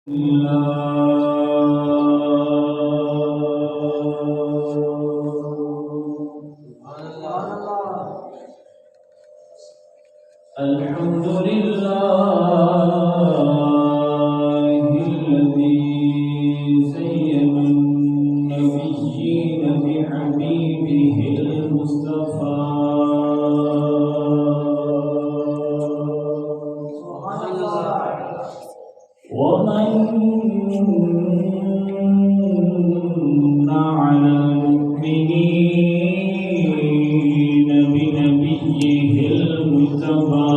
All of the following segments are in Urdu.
الحمد لله الذي زين النبيين بحبيبه المصطفى ومن على المؤمنين بنبيه المجتبى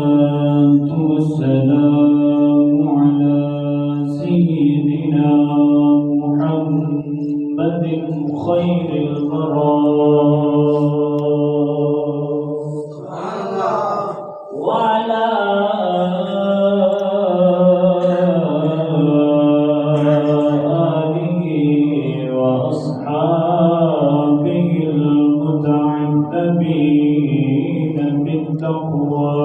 الصلاة والسلام على سيدنا محمد خير البراء وعلى آله وأصحابه المتعذبين بالتقوى.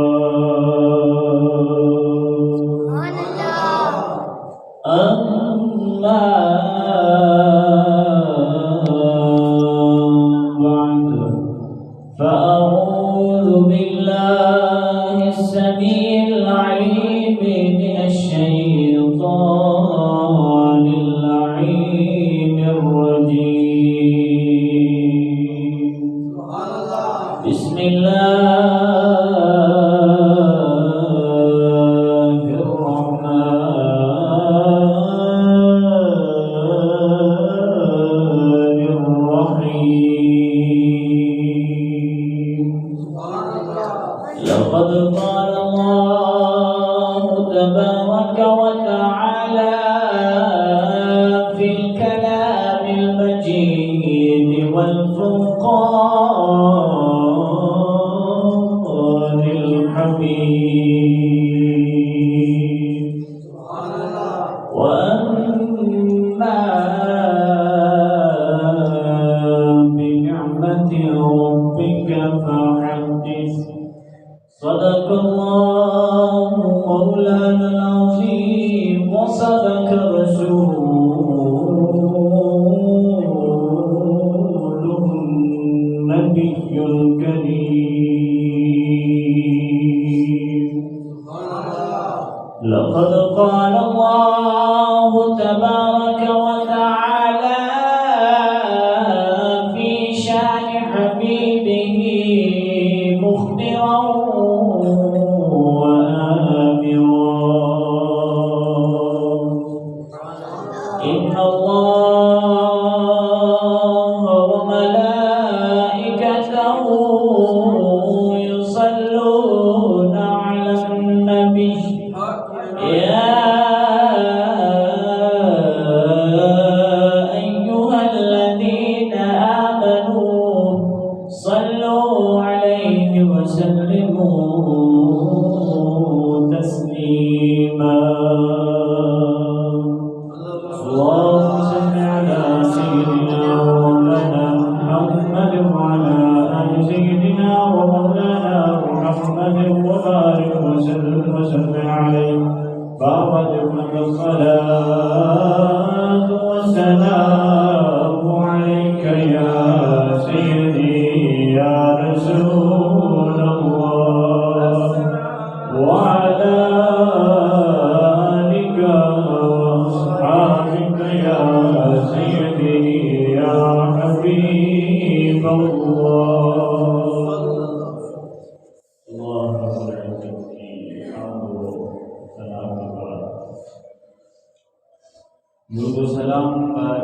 أما بعد فأعوذ بالله السميع العليم من الشيطان اللعين الرجيم. بسم الله الرحمن الرحيم. لقد قال الله تبارك وتعالى في الكلام المجيد والفرقان الحميد. وأما بنعمة ربك فحدث. صدق الله مولانا العظيم وصدق رسوله النبي الكريم. لقد قال الله تبارك وتعالى في شان حبيبه مخبرا إن الله وملائكته يصلون على النبي يا أيها الذين آمنوا صلوا عليه وسلموا تسليما. اللهم صل على سيدنا ومولانا محمد وعلى آل سيدنا ومولانا محمد وبارك وسلم عليه. فأردنا الصلاة والسلام عليك يا سيدي يا رسول الله وعلى آلك وأصحابك يا سيدي يا حبيب الله. الله رب العزة حمد وثناء درود و سلام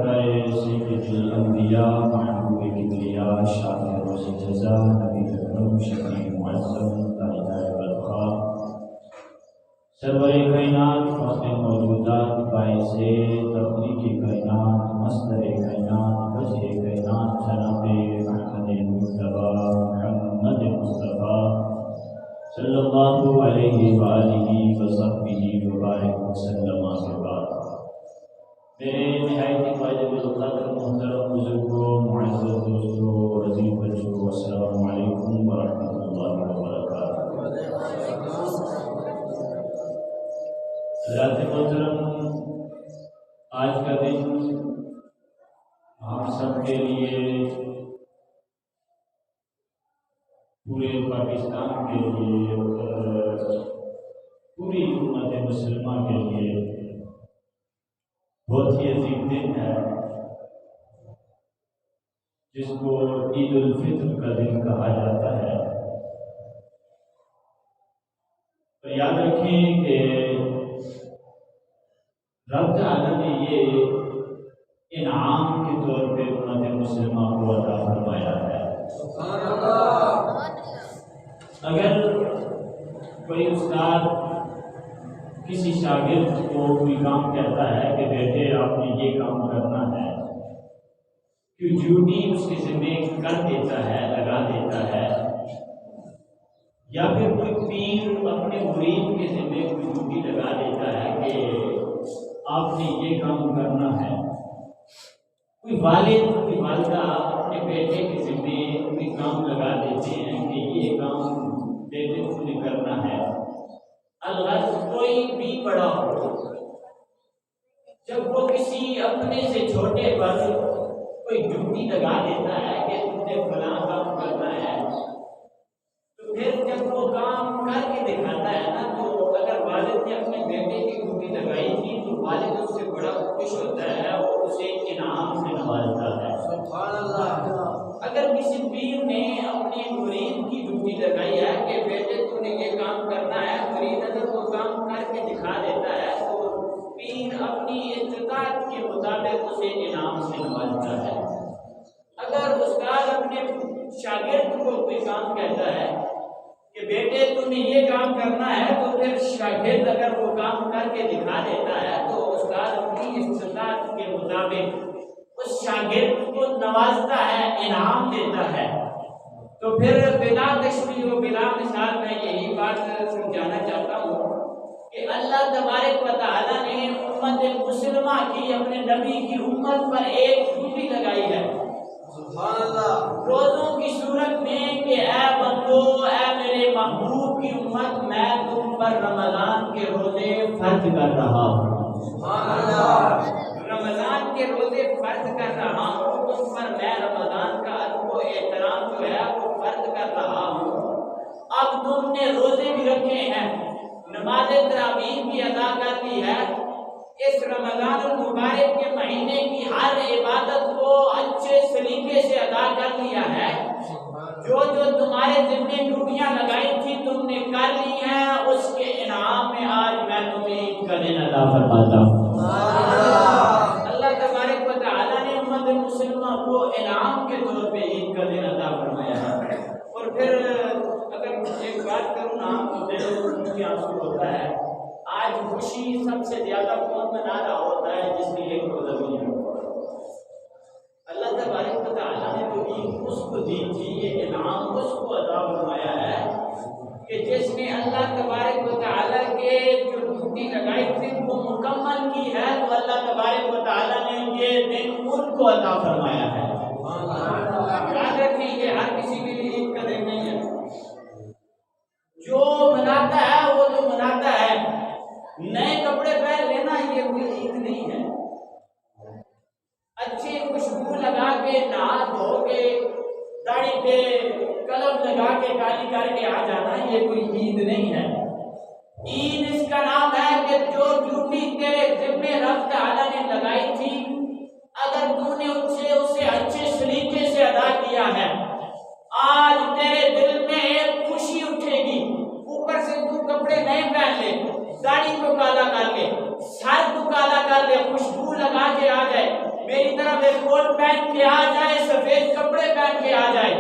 بر سید الانبیاء محبوب کبریا شاہ روز جزا نبی اکرم شفیع معظم دائرہ بلخا سرور کائنات فخر موجودات باعث تخلیق کائنات مصدر کائنات وجہ کائنات جناب محمد مصطفیٰ محمد مصطفیٰ صلی اللہ علیہ وآلہ وصحبہ وبارک وسلم. کے بعد میرے نہایت واجب القدر محترم بزرگوں معزز دوستوں پورے پاکستان کے لیے پوری امت مسلمہ کے لیے بہت ہی عظیم دن ہے، جس کو عید الفطر کا دن کہا جاتا ہے۔ تو یاد رکھیں کہ رب تعالیٰ نے یہ انعام کے طور پہ امت مسلمہ کو عطا فرمایا ہے۔ اگر کوئی استاد کسی شاگرد کو کوئی کام کہتا ہے کہ بیٹے آپ نے یہ کام کرنا ہے، کوئی ڈیوٹی اس کے ذمہ کر دیتا ہے، لگا دیتا ہے، یا پھر کوئی پیر اپنے مرید کے ذمہ کوئی ڈیوٹی لگا دیتا ہے کہ آپ نے یہ کام کرنا ہے، کوئی والد کوئی والدہ اپنے بیٹے کے ذمہ کوئی کام لگا دیتے ہیں کہ یہ کام بیٹے کو نے کرنا ہے، الغرض کوئی بھی بڑا ہو، جب وہ کسی اپنے سے چھوٹے پر کوئی ڈیوٹی لگا دیتا ہے کہ تم نے فلاں کام کرنا ہے، تو پھر جب وہ کام کر کے دکھاتا ہے نا، تو اگر والد نے اپنے بیٹے کی ڈیوٹی لگائی تھی تو والد اس سے بڑا خوش ہوتا ہے اور اسے انعام سے نوازتا ہے۔ سبحان اللہ۔ اگر کسی پیر نے اپنے مرید کی ڈیوٹی لگائی ہے کہ بیٹے تم نے یہ کام کرنا ہے، مرید اگر وہ کام کر کے دکھا دیتا ہے تو پیر اپنی استطاعت کے مطابق اسے انعام سے نوازتا ہے۔ اگر استاد اپنے شاگرد کو کوئی کام کہتا ہے کہ بیٹے تم نے یہ کام کرنا ہے، تو پھر شاگرد اگر وہ کام کر کے دکھا دیتا ہے تو استاد اپنی استطاعت کے مطابق اس شاگرد کو نوازتا ہے، انعام دیتا ہے۔ تو پھر بلا تشبیہ و بلا مثال میں یہی بات سمجھانا چاہتا ہوں کہ اللہ تبارک و تعالیٰ نے امت مسلمہ کی، اپنے نبی کی امت پر ایک ڈیوٹی لگائی ہے، سبحان اللہ، روزوں کی صورت میں کہ اے بندو، اے میرے محبوب کی امت، میں تم پر رمضان کے روزے فرض کر رہا ہوں، سبحان اللہ، رمضان کے روزے فرض کر رہا ہوں تم پر، میں رمضان کا ادب و احترام جو ہے وہ فرض کر رہا ہوں۔ اب تم نے روزے بھی رکھے ہیں، نماز تراویح بھی ادا کر دی ہے، اس رمضان المبارک کے مہینے کی ہر عبادت کو اچھے سلیقے سے ادا کر لیا ہے، جو جو تمہارے ذمہ ڈیوٹیاں لگائی تھی تم نے کر لی ہیں، اس کے انعام میں آج میں تمہیں عید کا دن عطا فرماتا ہوں۔ اللہ تبارک و تعالیٰ نے امت مسلمہ کو انعام کے طور پہ عید کا دن عطا فرمایا ہے۔ اور پھر اگر ایک بات کروں نا تو دل کی آنسو ہوتا ہے، آج خوشی سب سے زیادہ کون منا رہا ہوتا ہے؟ جس نے ایک روزہ بھی نہیں رکھا۔ اللہ تبارک و تعالیٰ نے تو عید اس کو دی تھی، یہ انعام اس کو عطا فرمایا ہے کہ جس نے اللہ تبارک و تعالیٰ کے جو ڈیوٹی لگائی تھی وہ مکمل کی ہے، تو اللہ تبارک و تعالیٰ نے یہ دن ان کو عطا فرمایا ہے۔ یاد رکھیں یہ ہر کسی کے لیے عید کا دن نہیں ہے، جو مناتا ہے وہ تو مناتا ہے، نئے کپڑے پہن لینا یہ کوئی عید نہیں ہے، اچھی خوشبو لگا کے نہا دھو کے داڑھی پہ قلم لگا کے کالی کر کے آ جانا یہ کوئی عید نہیں ہے۔ عید اس کا نام ہے کہ جو ڈیوٹی تیرے ذمہ رب تعالیٰ نے لگائی تھی، اگر تو نے اسے اچھے سلیقے سے ادا کیا ہے، آج تیرے دل میں ایک خوشی اٹھے گی، اوپر سے تو کپڑے نئے پہن لے، داڑھی کو کالا کر لے، سر کو کالا کر لے، خوشبو لگا کے آ جائے، میری طرف ایک کوٹ پہن کے آ جائے، سفید کپڑے پہن کے آ جائے،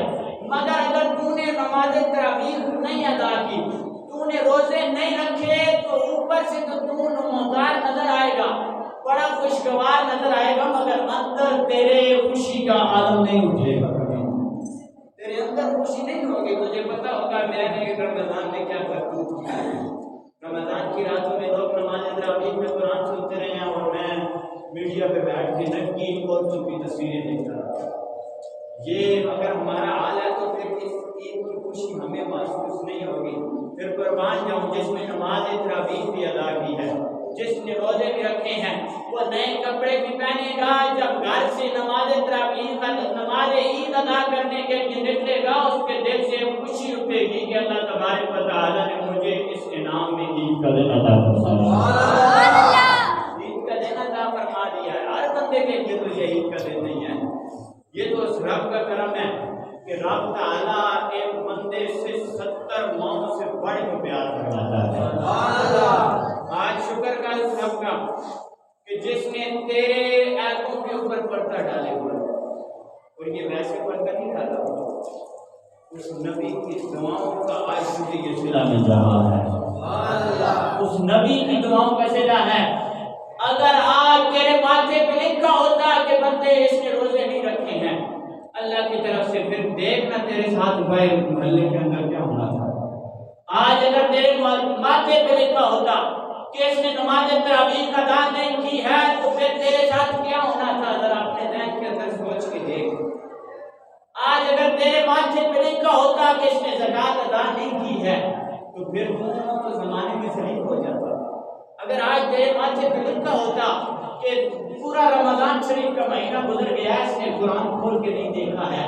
مگر اگر تو نے نماز تراویح نہیں ادا کی، تو نے روزے نہیں رکھے، تو اوپر سے تو نمودار نظر آئے گا، بڑا خوشگوار نظر آئے گا، مگر اندر تیرے خوشی کا عالم نہیں اٹھے گا، تیرے اندر خوشی نہیں ہوگی۔ تجھے پتا ہوگا میں نے رمضان میں کیا کرتوت کیا ہے۔ رمضان کی راتوں میں لوگ نماز تراویح میں قرآن سنتے رہے ہیں اور میں میڈیا پہ بیٹھ کے ننگی عورتوں کی تصویریں دیکھتا رہا۔ یہ اگر ہمارا حال ہے تو پھر اس عید کی خوشی ہمیں محسوس نہیں ہوگی۔ پھر قربان جاؤں جس نے نماز تراویح بھی ادا کی ہے، جس نے روزے بھی رکھے ہیں، وہ نئے کپڑے بھی پہنے گا، جب گھر سے نماز تراویح نماز عید ادا کرنے کے لیے نکلے گا، اس کے دل سے خوشی دے گی کہ اللہ تبارک و تعالیٰ نے مجھے اس انعام میں عید کا دن عطا فرمایا۔ عید کا دن عطا فرما دیا ہے ہر بندے کے لیے، تو یہ عید کا دن نہیں ہے، یہ تو اس رب کا کرم ہے کہ رب تعالیٰ ایک بندے سے 70 ماؤں سے بڑھ کے پیار کرواتا ہے۔ آج شکر کا اس رب کا کہ جس نے تیرے آنکھوں کے اوپر پردہ ڈالے ہوئے، اور یہ ویسے پردہ نہیں ڈالا، اس نبی کی دعاؤں کا آج مجھے یہ صلہ مل رہا ہے، اس نبی کی دعاؤں کا صلہ ہے۔ اگر آج تیرے ماتھے پہ لکھا ہوتا کہ بندے اس نے روزے نہیں رکھے ہیں اللہ کی طرف سے، پھر دیکھنا تیرے ساتھ بھائی محلے کے اندر کیا ہونا تھا۔ آج اگر تیرے ماتھے پہ لکھا ہوتا کہ اس نے نماز تراویح ادا نہیں کی ہے تو پھر تیرے ساتھ کیا ہونا تھا، ذرا اپنے ذہن کے اندر سوچ کے دیکھ۔ آج اگر تیرے ماتھے پہ لکھا ہوتا کہ اس نے زکوٰۃ ادا نہیں کی ہے تو پھر تو زمانے میں شریک ہو جاتا۔ اگر آج تیرے ماتھے پہ لکھا ہوتا کہ پورا رمضان شریف کا مہینہ گزر گیا ہے، اس نے قرآن کھول کے نہیں دیکھا ہے،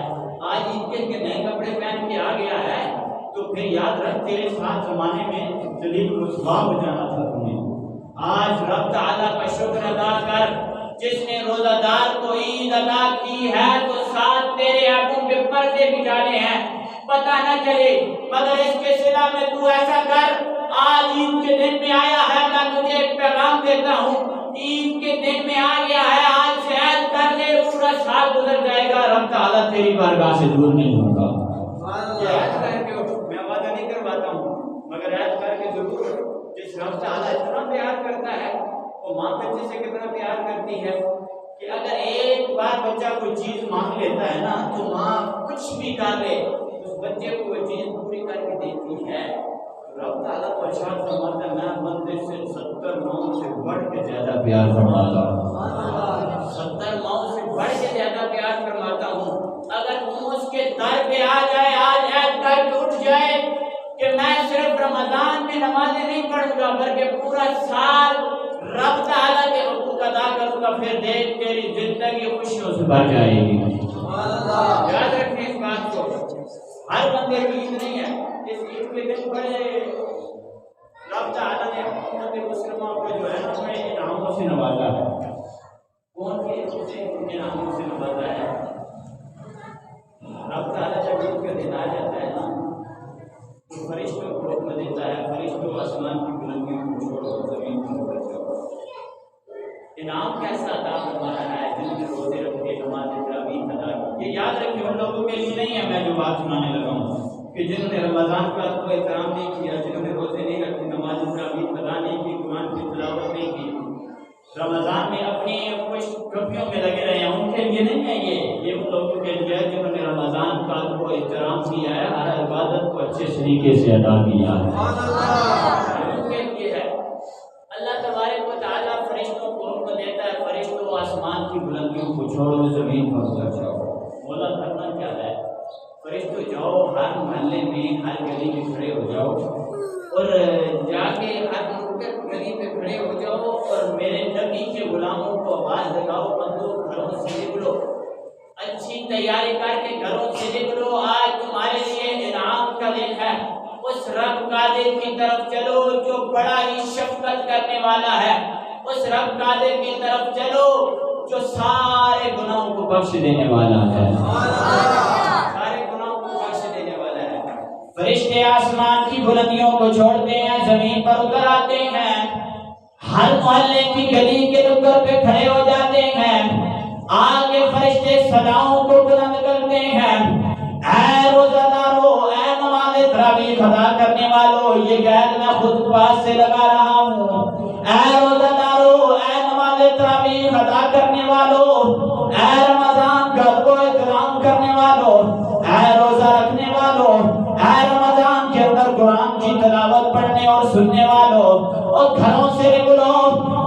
آج عید کے نئے کپڑے پہن کے آ گیا ہے، تو پھر یاد رکھ تیرے ساتھ زمانے میں ذلیل رسوا ہو جانا تھا تمہیں۔ آج رب تعالیٰ کا شکر ادا کر، جس نے روزہ دار کو عید ادا کی ہے تو ساتھ تیرے آنکھوں پہ پردے بھی ڈالے ہیں، پتہ نہ چلے، مگر اس کے صلہ میں تو ایسا کر، آج عید کے دن میں آیا ہے، میں تجھے ایک پیغام دیتا ہوں، عید کے دن میں آ گیا ہے، آج سے عید کر لے، پورا سال گزر جائے گا، رب تعالیٰ تیری بارگاہ سے دور نہیں ہوگا۔ عید کر کے میں وعدہ نہیں کرواتا ہوں، مگر عید کر کے ضرور، جس رب تعالیٰ اتنا پیار کرتا ہے، وہ ماں بچے سے کتنا پیار کرتی ہے کہ اگر ایک بار بچہ کوئی چیز مانگ لیتا ہے نا تو ماں کچھ بھی کر لے اس بچے کو وہ چیز پوری کر کے دیتی ہے۔ رب تعالیٰ کو ارشاد فرماتا ہے میں بندے سے 70 ماؤں سے بڑھ کے زیادہ پیار فرماتا ہوں، 70 ماؤں سے بڑھ کے زیادہ پیار فرماتا ہوں۔ اگر تم اس کے در پہ آ جائے، آج عید کر کے اٹھ جائے کہ میں صرف رمضان میں نمازیں نہیں پڑھوں گا بلکہ پورا سال رب تعالیٰ کے حقوق ادا کروں گا، پھر دیکھ تیری زندگی خوشیوں سے بھر جائے گی۔ یاد رکھیں اس بات کو، ہر بندے کی عید نہیں ہے، اس عید کے دن بڑے رب تعالیٰ نے امت مسلمہ کو جو ہے نا بڑے انعاموں سے نوازا ہے۔ کون سے انعاموں سے نوازا ہے؟ رب تعالیٰ جب عید کا دن آ جاتا ہے نا تو فرشتوں کو حکم دیتا ہے، فرشتوں آسمان کی بلندیوں کو چھوڑو، زمین پر اتر جاؤ۔ انعام کیسا عطا فرما رہا ہے؟ جن نے روزے رکھے، نماز تراویح ادا کی۔ یہ یاد رکھیں ان لوگوں کے لیے نہیں ہے میں جو بات سنانے لگا ہوں کہ جنہوں نے رمضان کا کو احترام نہیں کیا، جنہوں نے روزے نہیں رکھے، نماز تراویح ادا نہیں کی، قرآن کی تلاوت نہیں کی، رمضان میں اپنی خوش گپیوں میں لگے رہے ہیں، ان کے لیے نہیں ہے یہ ان لوگوں کے لیے ہے جنہوں نے رمضان کا کو احترام کیا ہے، ہر عبادت کو اچھے طریقے سے ادا کیا ہے، ان کے لیے ہے۔ اللہ تبارک و تعالیٰ فرشتوں کو حکم دیتا ہے، فرشتوں آسمان کی بلندیوں کو چھوڑو، زمین پر اتر جاؤ۔ مولا کرنا کیا ہے؟ فرشتوں جاؤ، ہر محلے میں ہر گلی میں کھڑے ہو جاؤ اور جا کے ہر گلی پہ کھڑے ہو جاؤ اور میرے نبی کے غلاموں کو آواز لگاؤ، بندو گھروں سے نکلو، اچھی تیاری کر کے گھروں سے نکلو، آج تمہارے لیے انعام کا دن ہے، اس رب قادر کی طرف چلو جو بڑا ہی شفقت کرنے والا ہے، اس رب قادر کی طرف چلو جو سارے گناہوں کو بخش دینے والا ہے، سارے گناہوں کو بخش دینے والا ہے۔ فرشتے آسمان کی بلندیوں کو چھوڑتے ہیں، زمین پر اتر آتے ہیں، ہر محلے کی گلی کے نکڑ پہ کھڑے ہو جاتے ہیں، آگے فرشتے صداؤں کو بلند کرتے ہیں، اے روزہ دارو، اے نماز تراویح ادا کرنے والو، یہ قید میں خود پاس سے لگا رہا ہوں، اے روزہ دارو، اے نماز تراویح ادا کرنے والو، اے رمضان کا کو احترام کرنے والو، اے روزہ رکھنے والو، اے رمضان کے اندر قرآن کی تلاوت پڑھنے اور سننے والو، اور گھروں سے نکلو،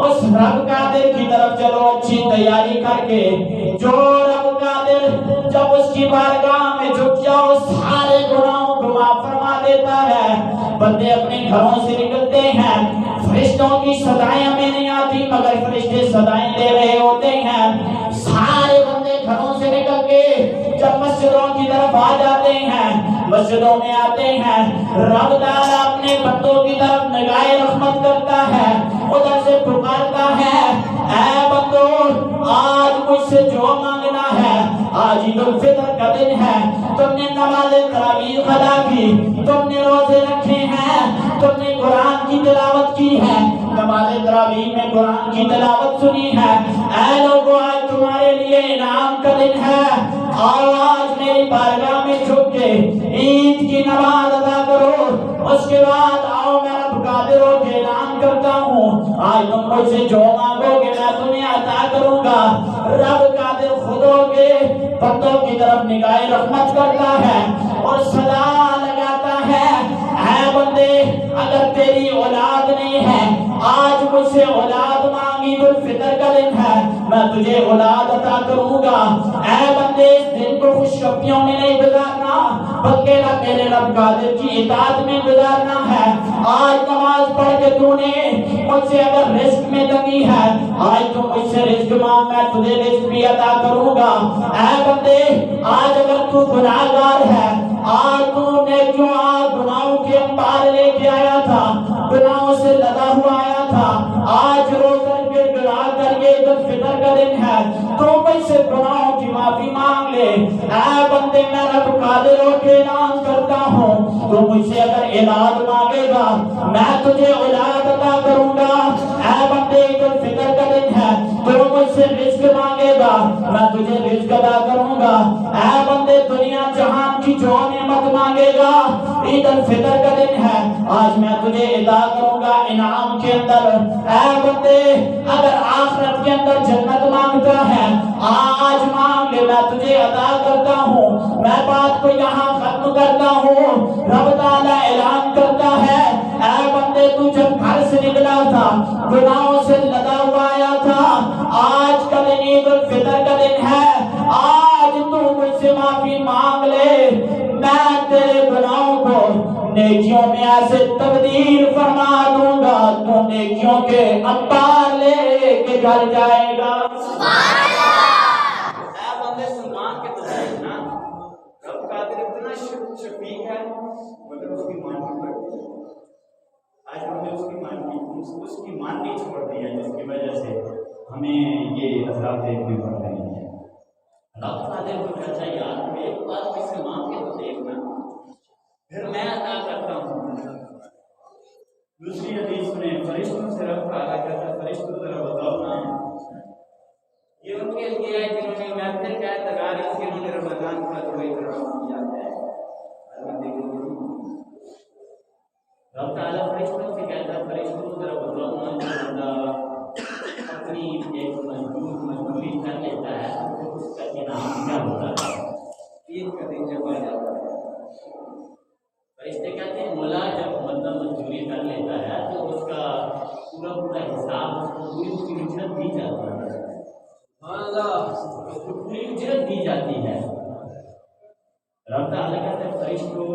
اس رب قادر کی طرف چلو اچھی تیاری کر کے، جو رب قادر جب اس کی بارگاہ میں جھک جاؤ سارے گناہوں کو معاف فرما دیتا ہے۔ بندے اپنے گھروں سے نکلتے ہیں، فرشتوں کی صدائیں ہمیں نہیں آتی مگر فرشتے صدائیں دے رہے ہوتے ہیں، سارے بندے گھروں سے نکل کے جب مسجدوں کی طرف آ جاتے ہیں، مسجدوں میں آتے ہیں، رب تعالیٰ اپنے بندوں کی طرف نگاہ رحمت کرتا ہے، ادھر سے پکارتا ہے، اے بندو آج مجھ سے جو مانگنا ہے، آج عید الفطر کا دن ہے، تم نے نماز تراویح ادا کی، تم نے روزے رکھے ہیں، تم نے قرآن کی تلاوت کی ہے، نماز تراویح میں قرآن کی تلاوت سنی ہے، اے لوگو آج تمہارے لیے انعام کا دن ہے، آؤ آج میری بارگاہ میں جھک کے عید کی نماز ادا کرو، اس کے بعد آؤ میں رب قادر ہو کے اعلان کرتا ہوں، آج تم مجھ سے جو مانگو گے میں تمہیں عطا کروں گا۔ رب قادر خود ہو کے بندوں کی طرف نگاہ رحمت کرتا ہے اور صدا لگاتا ہے، اے بندے اگر تیری اولاد نہیں ہے آج مجھ سے اولاد مانگی، عید الفطر کا دن ہے میں تجھے اولاد عطا کروں گا، اے بندے اس دن کو خوشخبریوں میں نہیں گزارنا بلکہ میرے رب قادر کی اطاعت میں گزارنا ہے۔ آج نماز پڑھ کے تو نے مجھ سے اگر رزق میں تنگی ہے آج تو مجھ سے رزق مانگ، میں تجھے رزق بھی عطا کروں گا، اے بندے آج اگر تو گناہگار ہے آج تو نے کیوں گناہوں کے انبار لے کے آیا تھا، گناہوں سے لدا ہوا آیا تھا، آج رو کر کے گناہ کر کے عید الفطر کا دن ہے تو مجھ سے گناہوں کی معافی مانگ لے، اے بندے میں رب قادر ہو کے اعلان کرتا ہوں تو مجھ سے اگر اولاد مانگے گا میں تجھے اولاد عطا کروں گا، اے بندے عید الفطر کا دن ہے تو مجھ سے رزق مانگے گا میں تجھے رزق عطا کروں گا، اے بندے دنیا جہان کی جو نعمت مانگے گا عید الفطر کا دن ہے آج میں تجھے عطا کروں گا انعام کے اندر، اے بندے اگر آخرت کے اندر جنت مانگتا ہے آج مانگ لے میں تجھے عطا کرتا ہوں۔ میں بات کو یہاں ختم کرتا ہوں، رب تعالیٰ اعلان کرتا ہے، اے بندے تو جب گھر سے نکلا تھا گناہوں سے لدا ہوا آیا تھا، آج کا دن عید الفطر کا دن ہے، آج تو مجھ سے معافی مانگ لے، میں تیرے گناہوں کو نیکیوں میں ایسے تبدیل فرما دوں گا تو نیکیوں کے انبار لے کے گھر جائے گا۔ سبحان اللہ۔ اے بندے سلمان کے تو نا رب قادر اتنا شفیق ہے مگر اس کی مان نہیں پڑتی، آج ہم نے اس کی مان نہیں چھوڑ دی ہے جس کی وجہ سے ہمیں یہ عذاب دیکھنے پڑ رہے ہیں۔ رب قادر کو کہتا ہے یار میں ایک بات مجھ سے مانگ کے تو دیکھنا پھر میں عطا کرتا ہوں۔ دوسری حدیث میں فرشتوں سے رب تعالیٰ کہتا ہے فرشتوں ذرا بتاؤ نا یہ ان کے لیے ہے جنہوں نے محفل کا اعتبار ہے جنہوں نے رمضان کا جو احترام کیا ہے، رب تعالیٰ فرشتوں سے کہتا ہے فرشتوں ذرا بتاؤ نا جو بندہ اپنی ایک مزدوری کر لیتا ہے تو اس کا انعام کیا ہوتا ہے؟ عید کا دن جب آ جاتا ہے فرشتے کہتے ہیں مولا جب بندہ مزدوری کر لیتا ہے تو اس کا پورا پورا حساب اس کو پوری اجرت دی جاتی ہے، پوری اجرت دی جاتی ہے۔ رب تعالیٰ کہتے ہیں فرشتوں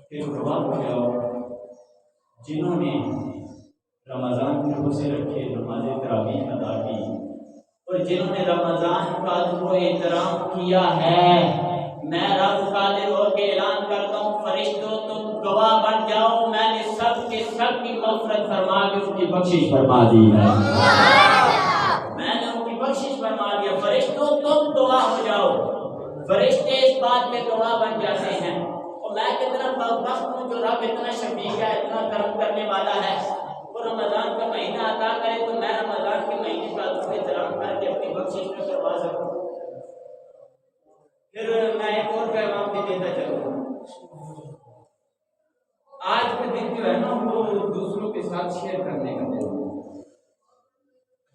پھر گواہ ہو جاؤ جنہوں نے رمضان کے روزے رکھے، نماز تراویح ادا کی اور جنہوں نے رمضان کا جو احترام کیا ہے، میں رب قادر ہو کے اعلان کرتا ہوں فرشتوں تم گواہ بن جاؤ میں نے سب کے سب کی مغفرت فرما کے ان کی بخشش فرما دی ہے، میں نے ان کی بخشش فرما دیا، فرشتوں تم گواہ ہو جاؤ۔ فرشتے اس بات میں گواہ بن جاتے ہیں اور میں کتنا بدبخت ہوں جو رب اتنا شفیق ہے، اتنا کرم کرنے والا ہے، وہ رمضان کا مہینہ عطا کرے تو میں رمضان کے مہینے کا احترام کر کے اپنی بخشش میں کروا سکوں۔ پھر میں ایک اور پیغام بھی دیتا چلوں، آج کا دن جو ہے نا وہ دوسروں کے ساتھ شیئر کرنے کا دن ہے۔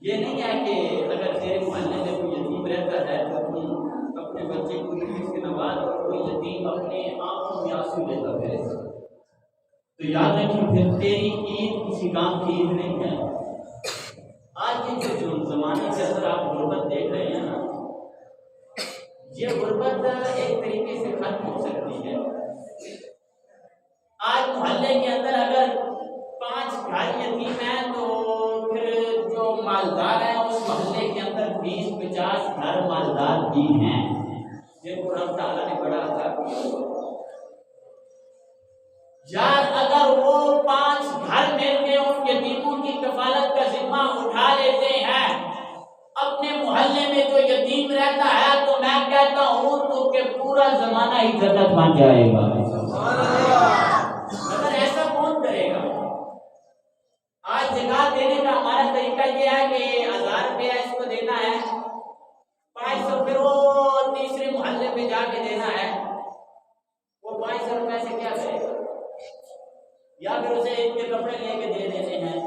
یہ نہیں ہے کہ اگر تیرے محلے میں کوئی یتیم رہتا ہے تو تم اپنے بچے کو عید کے نواز اور کوئی یتیم اپنے آنکھوں میں آنسو لیتا پھرے تو یاد رکھیں پھر تیری عید کسی کام کی عید نہیں ہے۔ آج کے جو زمانے کے اندر آپ غربت دیکھ رہے ہیں نا، یہ غربت ایک طریقے سے ختم ہو سکتی ہے۔ آج محلے کے اندر اگر 5 گھر یتیم ہیں تو پھر جو مالدار ہیں اس محلے کے اندر 20-50 گھر مالدار بھی ہیں جن کو رب تعالیٰ نے بڑا عطا کیا۔ جو یتیم رہتا ہے تو میں کہتا ہوں تو کہ پورا زمانہ ہی جنت بن جائے گا. مگر ایسا کون کرے گا؟ آج زکات دینے کا ہمارا طریقہ یہ ہے کہ 1000 روپیہ اس کو دینا ہے، 500 پھر وہ تیسرے محلے پہ جا کے دینا ہے. وہ 500 روپے سے کیا کرے گا؟ یا پھر اسے عید کے کپڑے لے کے دے دینے ہیں.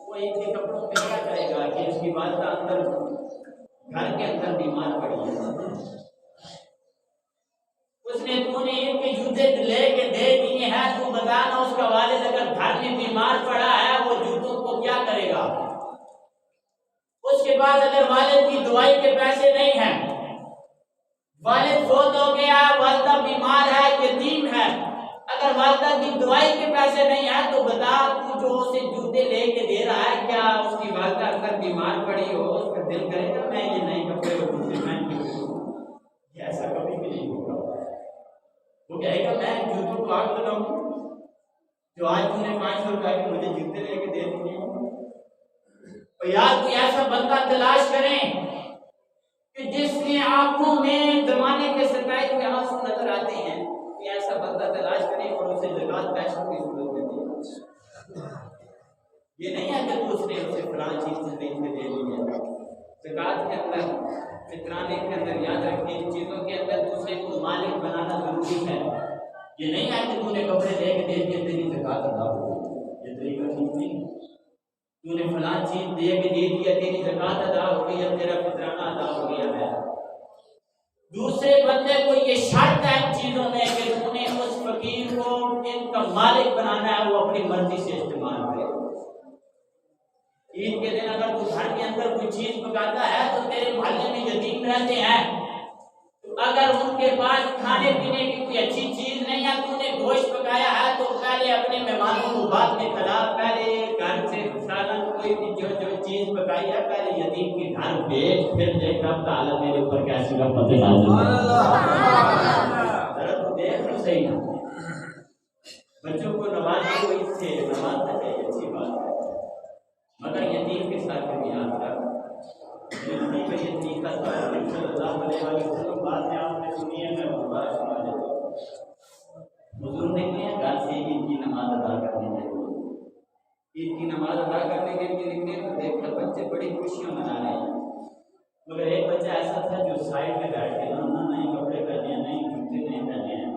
وہ عید کے کپڑوں پہ کیا کرے گا کہ اس کی والدہ اندر گھر کے اندر بیمار پڑی ہے، اس نے تو نے عید کے جوتے لے کے دے دیے ہیں، تو بتانا اس کا والد اگر گھر میں بیمار پڑا ہے وہ جوتوں کو کیا کرے گا؟ اس کے بعد اگر والد کی دوائی کے پیسے نہیں ہیں، والد فوت ہو گیا، والدہ بیمار ہے، یتیم ہے، اگر والدہ کی دوائی کے پیسے نہیں ہیں تو بتا تو جو اسے جوتے لے کے دے رہا ہے، کیا اس کی والدہ اگر بیمار پڑی ہو اس کا دل کرے گا میں یہ نئے کپڑے اور جوتے پہن کے دوں؟ یہ ایسا کبھی بھی نہیں ہوگا. وہ کہے گا میں جوتوں کو آگ لگاؤں جو آج تم نے 500 روپے کے مجھے جوتے لے کے دے دیے. اور یار کوئی ایسا بندہ تلاش کریں کہ جس کی آنکھوں میں زمانے کے ستائش میں آنسو نظر آتے ہیں، کوئی ایسا بندہ تلاش کریں اور اسے زکات پیسوں کی ضرورت دے. یہ نہیں ہے کہ اس نے اسے فلاں چیز سے دے دی ہے. زکات کے اندر فطرانے کے اندر یاد رکھیں ان چیزوں کے اندر دوسرے کو مالک بنانا ضروری ہے. یہ نہیں ہے کہ تو نے کپڑے لے کے دے دیے تیری زکات ادا ہو گئی، یہ طریقہ ٹھیک نہیں. تو نے فلاں چیز دے کے دے دیا تیری زکات ادا ہو گئی یا تیرا فطرانہ ادا ہو گیا ہے. دوسرے بندے کو یہ شرط ہے ان چیزوں میں کہ تو نے اس فقیر کو ان کا مالک بنانا ہے، وہ اپنی مرضی سے استعمال کرے. عید کے دن اگر تو گھر کے اندر کوئی چیز پکاتا ہے تو تیرے محلے میں یتیم رہتے ہیں، تو اگر ان کے پاس کھانے پینے کی کوئی اچھی چیز نہیں ہے، تو نے گوشت پکایا ہے تو پہلے اپنے مہمانوں کو بعد میں کھلا، پہلے گھر سے سالن کوئی بھی جو چیز پکائی ہے پہلے یتیم کے گھر بیچ، پھر دیکھ رب تعالیٰ میرے اوپر کیسی رحمت نازل ذرا دیکھ تو صحیح نا. بچوں کو نوازنے کو اس سے نوازنا چاہیے، اچھی بات ہے، مگر یتیم کے ساتھ بھی یاد رکھ یتیم کا صلی اللہ علیہ وسلم بات میں آپ نے سنی ہے، میں دوبارہ سنا دیتا ہوں. حضور نے کیا گھر سے عید کی نماز ادا کرنے کے لیے، عید کی نماز ادا کرنے کے لیے نکلے تو دیکھ کر بچے بڑی خوشیاں منا رہے ہیں، مگر ایک بچہ ایسا تھا جو سائڈ میں بیٹھ کے نہ ہی کپڑے پہنے ہیں، نہ ہی جوتے نہیں پہنے ہیں،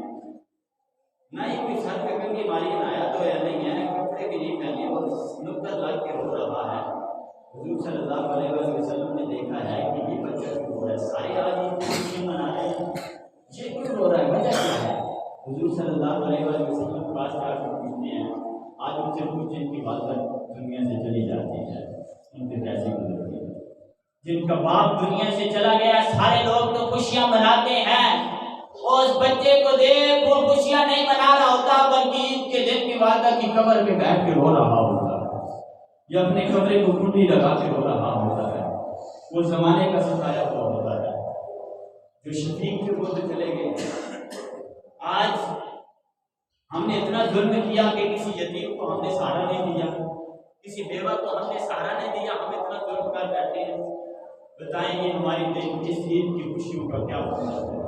نہ ہی کوئی سر پہ کنگھی ماری آیا تو یا نہیں ہے، کپڑے بھی نہیں پہنے اور نقطہ لگ کے رو رہا ہے. حضور صلی اللہ علیہ وسلم نے دیکھا ہے کہ یہ بچہ کیوں رو رہا ہے، سارے آدمی خوشیاں منا رہے ہیں، یہ کیوں رو رہا ہے، وجہ کیا ہے؟ حضور صلی اللہ علیہ وسلم کے پاس آ کر پوچھتے ہیں، آج ان سے پوچھیں جن کی والدہ دنیا سے چلی جاتی ہے ان پہ کیسی گزرتی ہے. جن کا باپ دنیا سے چلا گیا سارے لوگ تو خوشیاں مناتے ہیں، اور اس بچے کو دیکھ وہ خوشیاں نہیں منا رہا ہوتا بلکہ عید کے دن کی والدہ کی قبر پہ بیٹھ کے رو رہا ہوتا ہے یا اپنے کمرے کو کنڈی لگا کے رو رہا ہوتا ہے. وہ زمانے کا ستایا ہوا ہوتا ہے جو شفیق کے وہ تو چلے گئے. آج ہم نے اتنا ظلم کیا کہ کسی یتیم کو ہم نے سہارا نہیں دیا، کسی بیوہ کو ہم نے سہارا نہیں دیا، ہم اتنا ظلم کر بیٹھے ہیں. بتائیں گے ہماری اس عید کی خوشیوں کا کیا ہونا ہے؟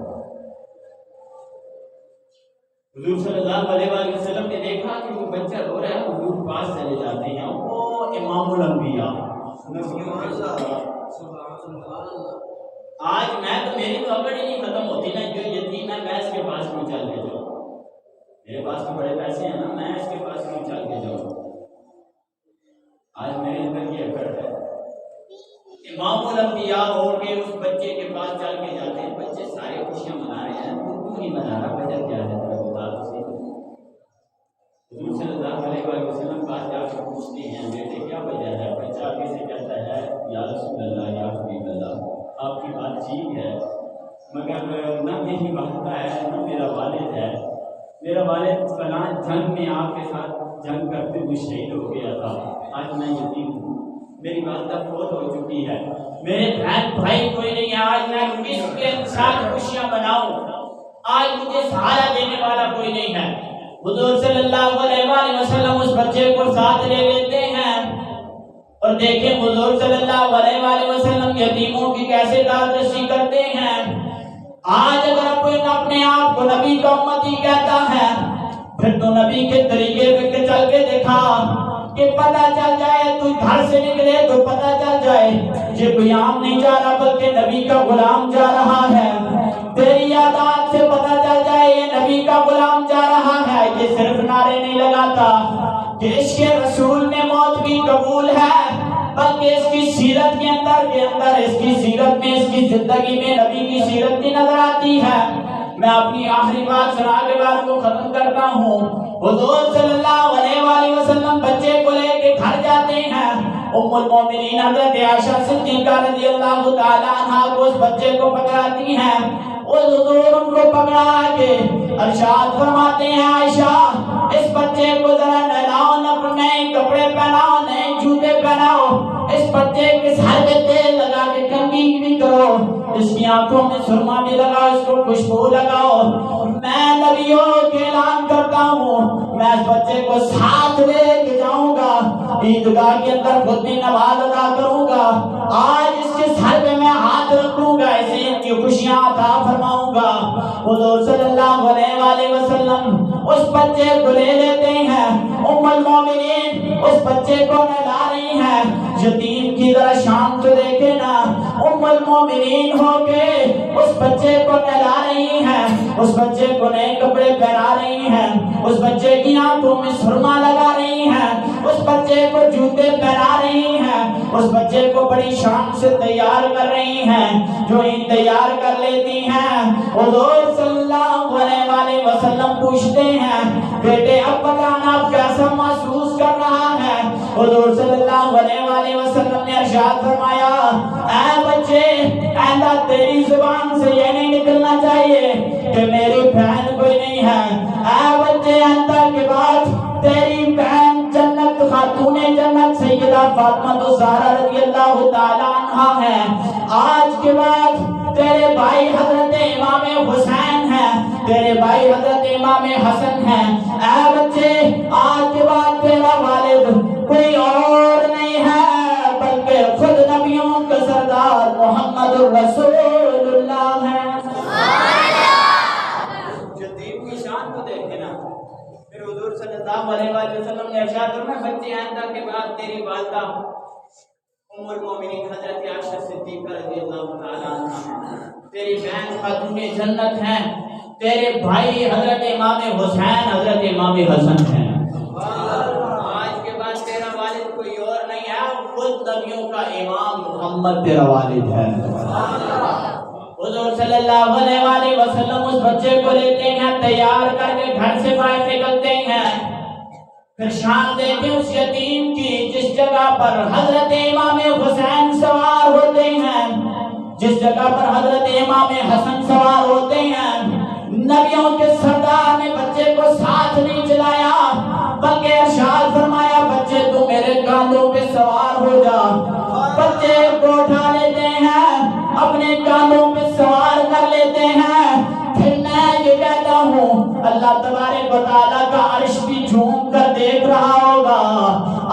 حضور صلی اللہ علیہ وسلم نے دیکھا کہ وہ بچہ رو رہا ہے، حضور پاس چلے جاتے ہیں، وہ امام الانبیاء نبیوں کے سردار. آج میں تو میری تو عقل ہی نہیں ختم ہوتی نا، جو یتیم ہے میں اس کے پاس کیوں چل کے جاؤں، میرے پاس تو بڑے پیسے ہیں نا، میں اس کے پاس کیوں چل کے جاؤں. آج میرے اندر یہ عقل ہے. امام الانبیاء ہو کے اس بچے کے پاس چل کے جاتے ہیں، بچے سارے خوشیاں منا رہے ہیں، تو کیوں نہیں منا رہا، وجہ کیا ہے؟ حضور صلی اللہ علیہ وسلم پاس جا کے پوچھتے ہیں بیٹے کیا وجہ ہے؟ بچہ آگے سے کہتا ہے یا رسول اللہ یا حبیب اللہ آپ کی بات ٹھیک ہے، مگر نہ میری والدہ ہے نہ میرا والد ہے، میرا والد فلاں جنگ میں آپ کے ساتھ جنگ کرتے ہوئے شہید ہو گیا تھا، آج میں یتیم ہوں، میری والدہ فوت ہو چکی ہے، میرے بہن بھائی کوئی نہیں ہے، آج میں کس کے ساتھ خوشیاں مناؤں، آج مجھے سہارا دینے والا کوئی نہیں ہے. حضور صلی اللہ علیہ وسلم اس بچے کو ساتھ لے لیتے ہیں اور دیکھیں حضور صلی اللہ علیہ وآلہ وسلم یتیموں کی کیسے دادرسی کرتے ہیں۔ آج اگر کوئی اپنے آپ کو نبی کا امتی کہتا ہے، پھر تو نبی کے طریقے پہ چل کے دیکھا کہ پتہ چل جائے، تو گھر سے نکلے تو پتہ چل جائے یہ کوئی عام نہیں جا رہا بلکہ نبی کا غلام جا رہا ہے۔ تیری عادات سے پتہ چل جائے یہ نبی کا غلام جا رہا ہے۔ یہ صرف نعرے نہیں لگاتا کہ عشق رسول میں موت بھی قبول ہے، بلکہ اس کی سیرت کے اندر اس کی سیرت میں، اس کی زندگی میں نبی کی سیرت بھی نظر آتی ہے۔ میں اپنی آخری بات سنا کے بات کو ختم کرتا ہوں۔ حضور صلی اللہ علیہ وآلہ وسلم بچے کو لے کے گھر جاتے ہیں۔ ام المومنین حضرت عائشہ صدیقہ رضی اللہ تعالیٰ عنہا کو اس بچے کو پکڑاتی ہیں۔ حضور ان کو پکڑا کے ارشاد فرماتے ہیں، عائشہ اس بچے کو ذرا نہلاؤ، نئے کپڑے پہناؤ، نئے جوتے پہناؤ، اس بچے کے سر پہ تیل لگا کے کنگھی بھی کرو، اس کی آنکھوں میں سرما بھی لگاؤ، اس کو خوشبو لگاؤ۔ میں نبیوں کے اعلان کرتا ہوں میں اس بچے کو ساتھ لے کے جاؤں گا، عیدگاہ کے اندر خود بھی نماز ادا کروں گا، آج اس کے سر پہ میں ہاتھ رکھوں گا، اسے ان کی خوشیاں عطا فرماؤں گا۔ حضور صلی اللہ علیہ وآلہ وسلم اس بچے کو لے لیتے ہیں۔ ام المومنین اس بچے کو نہلا رہی ہیں۔ یتیم کی ذرا شان تو دیکھے نا، ام المومنین ہو کے اس بچے کو نہلا رہی ہیں، اس بچے کو نئے کپڑے پہنا رہی ہیں، اس بچے کی آنکھوں میں سرما لگا رہی ہیں، اس بچے کو جوتے پہنا رہی ہیں، اس بچے کو بڑی شان سے تیار کر رہی ہیں۔ جو ہی تیار کر لیتی ہیں، حضور صلی اللہ علیہ وآلہ وسلم پوچھتے ہیں، بیٹے اب بتانا اب کیسا محسوس کر رہا ہے؟ حضور صلی اللہ علیہ وآلہ وسلم نے ارشاد فرمایا، اے بچے آئندہ تیری زبان سے یہ نہیں نکلنا چاہیے کہ میری بہن کوئی نہیں ہے۔ اے بچے آئندہ کے بعد تیری بہن جنت خاتون جنت سیدہ فاطمہ الزہرا رضی اللہ تعالی عنہا ہے۔ آج کے بعد تیرے بھائی حضرت امام حسین ہیں، تیرے بھائی حضرت امام حسن ہیں۔ اے بچے آج کے بعد تیرا والد کوئی اور نہیں ہے بلکہ خود نبیوں کا سردار محمد الرسول اللہ ہے۔ یتیم کی شان کو دیکھے نا۔ پھر حضور صلی اللہ علیہ وآلہ وسلم نے ارشاد فرمایا، بچے آئندہ کے بعد تیری والدہ ام المومنین حضرت عائشہ صدیقہ رضی اللہ تعالیٰ عنہا، تیری بہن خاتون جنت ہیں، تیرے بھائی حضرت امام حسین حضرت امام حسن ہیں۔ آج کے بعد تیرا والد کوئی اور نہیں ہے، خود نبیوں کا امام محمد تیرا والد ہے۔ حضور صلی اللہ علیہ وآلہ وسلم اس بچے کو لیتے ہیں، تیار کر کے گھر سے باہر نکلتے ہیں۔ پھر شان دیکھیں اس یتیم کی جس جگہ پر حضرت امام حسین سوار ہوتے ہیں، جس جگہ پر حضرت امام حسن سوار ہوتے ہیں، نبیوں کے سردار نے بچے کو ساتھ نہیں چلایا بلکہ ارشاد فرمایا، بچے تو میرے کاندھوں پہ سوار ہو جا۔ بچے کو اٹھا لیتے ہیں، اپنے کاندھوں پہ سوار کر لیتے ہیں۔ پھر میں یہ کہتا ہوں اللہ تبارک و تعالیٰ کا عرش بھی جھوم کر دیکھ رہا ہوگا،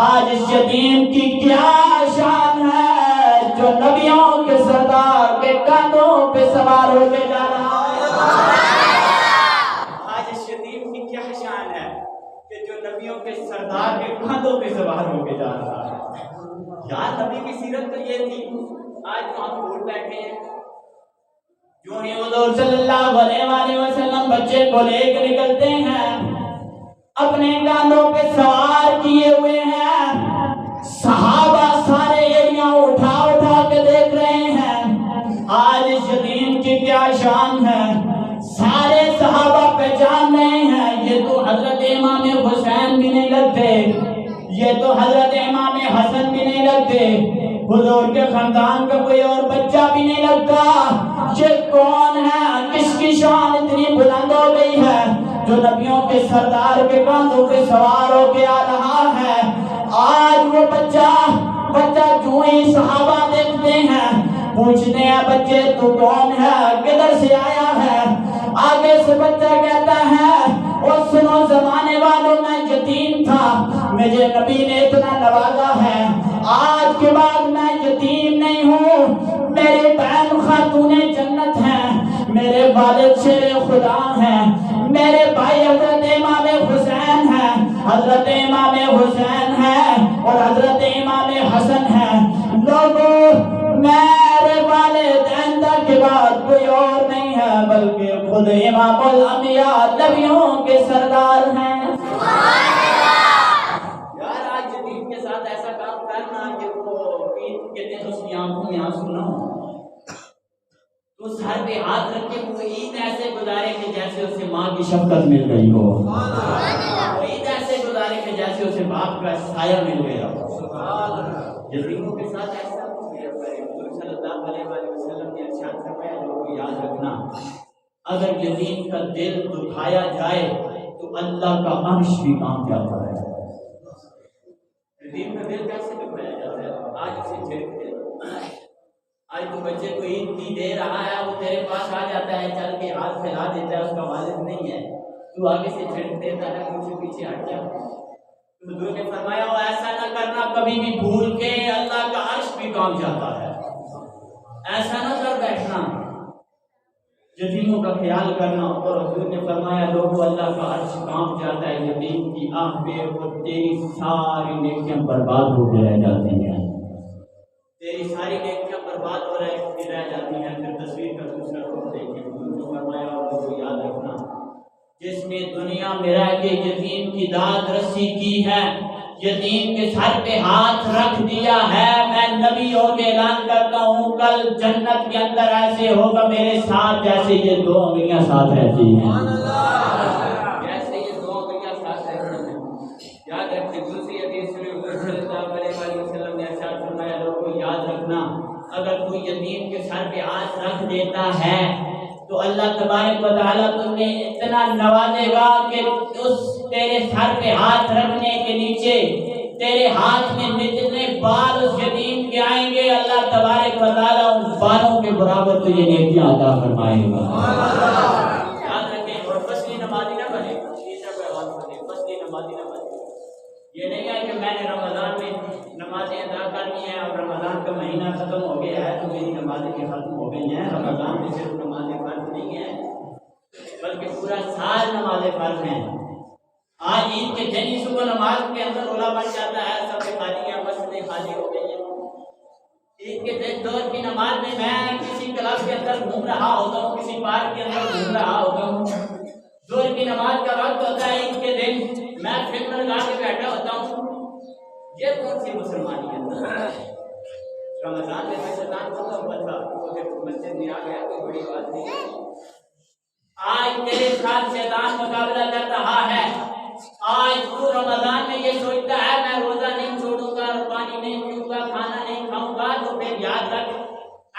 آج اس یتیم کی کیا شان ہے جو نبیوں کے سردار کے کاندھوں پہ سوار ہو کے جا رہا ہے۔ آج اس یتیم کی کیا شان ہے کہ جو نبیوں کے سردار کے کاندھوں پہ سوار ہو کے جا رہا ہے۔ یار نبی کی سیرت تو یہ تھی، آج تو ہم بھول بیٹھے ہیں۔ جو ہی حضور صلی اللہ علیہ وآلہ وسلم بچے کو لے کے نکلتے ہیں، اپنے کاندھوں پہ سوار کیے ہوئے ہیں، صحابہ سارے ایڑیاں اٹھا اٹھا کے دیکھ رہے ہیں۔ آج اس یتیم کی کیا شان ہے، سارے صحابہ پہچان رہے ہیں، یہ تو حضرت امام حسین بھی نہیں لگتے، یہ تو حضرت امام حسن بھی نہیں لگتے، حضور کے خاندان کا کوئی اور بچہ بھی نہیں لگتا۔ یہ کون ہے، کس کی شان اتنی بلند ہو گئی ہے جو نبیوں کے سردار کے کاندھوں پہ سوار ہو کے آ رہا ہے۔ آج وہ بچہ جو ہی صحابہ دیکھتے ہیں پوچھتے ہیں، بچے تو کون ہے، کدھر سے آیا ہے؟ آگے سے بچہ کہتا ہے، اور سنو زمانے والوں میں یتیم تھا، مجھے نبی نے اتنا نوازا ہے، آج والد شیر خدا ہیں، میرے بھائی حضرت امام حسین ہیں، حضرت امام حسین ہیں اور حضرت امام حسن ہیں۔ لوگوں میرے والدین کے بعد کوئی اور نہیں ہے بلکہ خود امام الانبیاء نبیوں کے سردار ہیں۔ یار آج جدید کے ساتھ ایسا کام کرنا کہ وہ عید کے دن اس کی آنکھوں میں آنسو نہ ہو، تو سر پہ ہاتھ رکھ کے وہ عید ایسے گزارے کہ جیسے اسے ماں کی شفقت مل گئی ہو، وہ عید ایسے گزارے کہ جیسے اسے باپ کا سایہ مل گیا ہو۔ یتیموں کے ساتھ ایسا حضور صلی اللہ علیہ وسلم نے ارشاد فرمایا، لوگوں کو یاد رکھنا اگر یتیم کا دل دکھایا جائے تو اللہ کا عرش بھی کام جاتا ہے۔ یتیم کا دل کیسے دکھایا جاتا ہے؟ آج اسے چھیڑتے ہیں، آج تو بچے کو عید کی دے رہا ہے، وہ تیرے پاس آ جاتا ہے، چل کے ہاتھ پھیلا دیتا ہے، اس کا والد نہیں ہے، تو آگے سے چھڑک دیتا ہے، مجھ پیچھے ہٹ جاتا ہے۔ حضور نے فرمایا ہو ایسا نہ کرنا کبھی بھی بھول کے، اللہ کا عرش بھی کام جاتا ہے۔ ایسا نہ کر بیٹھنا، یتیموں کا خیال کرنا، اور حضور نے فرمایا لوگوں اللہ کا عرش کام جاتا ہے یتیم کی آنکھ پہ، اور تیری ساری نیکیاں برباد ہو کے رہ جاتی ہیں، تیری ساری نیکیاں برباد ہو رہ جاتی ہیں۔ پھر تصویر کا دوسرا رخ دیکھیں، حضور نے فرمایا لوگوں کو یاد رکھنا جس نے دنیا میں رہ کے یتیم کی داد رسی کی ہے، یتیم کے سر پہ ہاتھ رکھ دیا ہے، میں نبی ہو کے اعلان کرتا ہوں کل جنت کے اندر ایسے ہوگا میرے ساتھ جیسے یہ دو انگلیاں ساتھ رہتی ہیں، جیسے یہ دو انگلیاں ساتھ رہتی ہیں۔ یاد رکھیں دوسری حدیث میں حضور صلی اللہ علیہ وسلم نے ارشاد فرمایا لوگوں یاد رکھنا اگر کوئی یتیم کے سر پہ ہاتھ رکھ دیتا ہے تو اللہ تبارک و تعالیٰ تمہیں اتنا نوازے گا کہ اس تیرے سر پہ ہاتھ رکھنے کے نیچے تیرے ہاتھ میں جتنے بال اس یتیم کے آئیں گے اللہ تبارک و تعالیٰ ان بالوں کے برابر تجھے نیکیاں عطا فرمائے گا۔ یاد رکھیں اور فصلی نمازی نہ بنے، فصلی نمازی نہ بنے۔ یہ نہیں ہے کہ میں نے رمضان میں نمازیں ادا کرنی ہیں اور رمضان کا مہینہ ختم ہو گیا ہے تو میری نمازیں ختم ہو گئی ہیں۔ رمضان میں صرف نمازیں فرض نہیں ہیں بلکہ پورا سال نمازیں فرض ہیں۔ آج عید کے دن ہی صبح نماز کے اندر رولا بن جاتا ہے، سب خالی ہیں، مسجدیں خالی ہو گئی ہیں۔ عید کے دن دور کی نماز میں کسی کلب کے اندر گھوم رہا ہوتا ہوں، کسی پارک کے اندر گھوم رہا ہوتا ہوں، دور کی نماز کا وقت ہوتا ہے عید کے دن میں فکر لگا کے بیٹھا ہوتا ہوں، یہ کون سی مسلمانیت ہے؟ رمضان میں شیطان کو تو پتہ تو مسجد میں آ گیا کوئی بڑی بات نہیں ہے۔ آج تیرے ساتھ شیطان مقابلہ کر رہا ہے، آج تو رمضان میں یہ سوچتا ہے میں روزہ نہیں چھوڑوں گا، پانی نہیں پیوں گا، کھانا نہیں کھاؤں گا، تو پھر یاد رکھ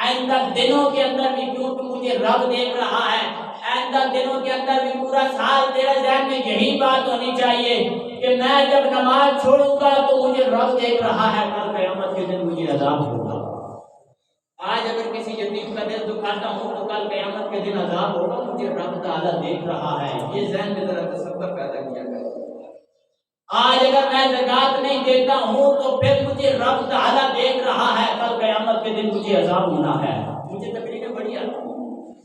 آئندہ دنوں کے اندر بھی کیوں تو مجھے رب دیکھ رہا ہے، آئندہ دنوں کے اندر بھی پورا سال تیرے ذہن میں یہی بات ہونی چاہیے کہ میں جب نماز چھوڑوں گا تو مجھے رب دیکھ رہا ہے، کل قیامت کے دن مجھے عذاب ہوگا۔ آج اگر کسی یتیم کا دل دکھاتا ہوں تو کل قیامت کے دن عذاب ہوگا، مجھے رب تعالیٰ دیکھ رہا ہے، یہ ذہن میں ذرا تصور پیدا کیا کرے۔ آج اگر میں زکوٰۃ نہیں دیتا ہوں تو پھر مجھے رب تعالیٰ دیکھ رہا ہے، کل قیامت کے دن مجھے عذاب ہونا ہے۔ مجھے تقریریں بڑی آتی ہیں،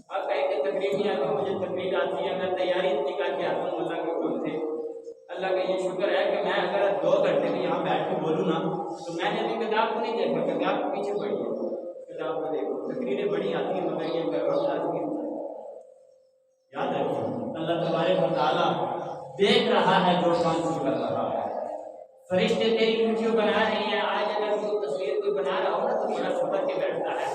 آپ کہیں کہ تقریر نہیں آتی، مجھے تقریر آتی ہے، میں تیاری اتنی کر کے آتا ہوں اللہ کے حکم سے۔ اللہ کا یہ شکر ہے کہ میں اگر 2 گھنٹے میں یہاں بیٹھ کے بولوں نا تو میں نے ابھی کتاب کو نہیں دیکھا، کتاب کے پیچھے پڑھی ہے، کتاب کو دیکھو، تقریریں بڑی آتی ہیں مگر یہ وقت آتی ہے۔ یاد رکھیں اللہ تبارک و تعالیٰ دیکھ رہا ہے جو کام تو کر رہا ہے، فرشتے تیری ویڈیو بنا رہے ہیں۔ آج اگر کوئی تصویر کوئی بنا رہا ہو نا تو بڑا شکر کے بیٹھتا ہے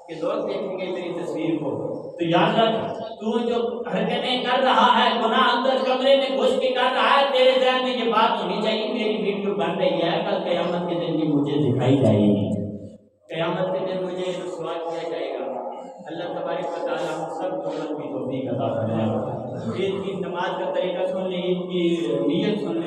کہ لوگ دیکھیں گے میری تصویر کو، تو یاد رکھ تو جو حرکتیں کر رہا ہے، گناہ اندر کمرے میں گھس کے کر رہا ہے، تیرے ذہن میں یہ بات ہونی چاہیے میری ویڈیو بن رہی ہے، کل قیامت کے دن یہ مجھے دکھائی جائے گی، قیامت کے دن مجھے رسوا کیا جائے گا۔ اللہ تبارک و تعالیٰ ہم سب کو عمل کی توفیق عطا فرمائے۔ عید کی نماز کا طریقہ سن لیں، عید کی نیت سن لیں۔